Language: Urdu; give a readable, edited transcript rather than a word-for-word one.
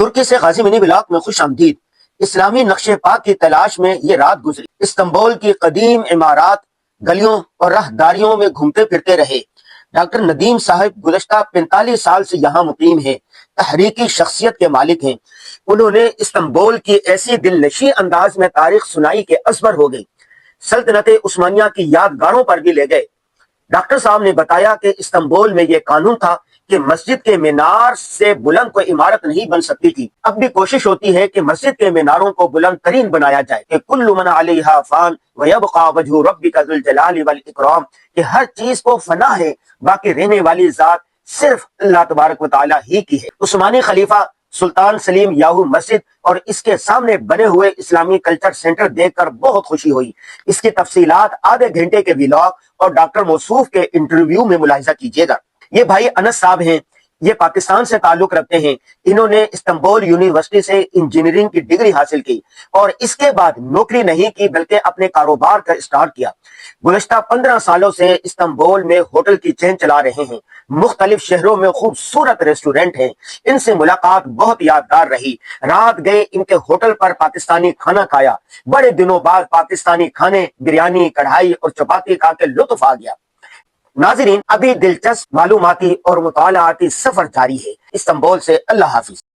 ترکی سے غازی منی بلاک میں خوش آمدید۔ اسلامی نقش پاک کی تلاش میں یہ رات گزری۔ استنبول کی قدیم عمارات، گلیوں اور راہداریوں میں گھومتے پھرتے رہے۔ ڈاکٹر ندیم صاحب گزشتہ 45 سال سے یہاں مقیم ہیں، تحریکی شخصیت کے مالک ہیں۔ انہوں نے استنبول کی ایسی دل نشیں انداز میں تاریخ سنائی کہ ازبر ہو گئی۔ سلطنت عثمانیہ کی یادگاروں پر بھی لے گئے۔ ڈاکٹر صاحب نے بتایا کہ استنبول میں یہ قانون تھا کہ مسجد کے مینار سے بلند کوئی عمارت نہیں بن سکتی تھی۔ اب بھی کوشش ہوتی ہے کہ مسجد کے میناروں کو بلند ترین بنایا جائے کہ کل من علیہا فان ویبقى وجہ ربک ذو الجلال والاکرام، کہ ہر چیز کو فنا ہے، باقی رہنے والی ذات صرف اللہ تبارک و تعالی ہی کی ہے۔ عثمانی خلیفہ سلطان سلیم یاہو مسجد اور اس کے سامنے بنے ہوئے اسلامی کلچر سینٹر دیکھ کر بہت خوشی ہوئی۔ اس کی تفصیلات آدھے گھنٹے کے ولاگ اور ڈاکٹر موصوف کے انٹرویو میں ملاحظہ کیجیے گا۔ یہ بھائی انس صاحب ہیں، یہ پاکستان سے تعلق رکھتے ہیں۔ انہوں نے استنبول یونیورسٹی سے انجینئرنگ کی ڈگری حاصل کی اور اس کے بعد نوکری نہیں کی بلکہ اپنے کاروبار کا اسٹارٹ کیا۔ گزشتہ 15 سالوں سے استنبول میں ہوٹل کی چین چلا رہے ہیں۔ مختلف شہروں میں خوبصورت ریسٹورنٹ ہیں۔ ان سے ملاقات بہت یادگار رہی۔ رات گئے ان کے ہوٹل پر پاکستانی کھانا کھایا۔ بڑے دنوں بعد پاکستانی کھانے، بریانی، کڑھائی اور چپاتی کھا کے لطف آ گیا۔ ناظرین، ابھی دلچسپ معلوماتی اور مطالعاتی سفر جاری ہے۔ استنبول سے اللہ حافظ۔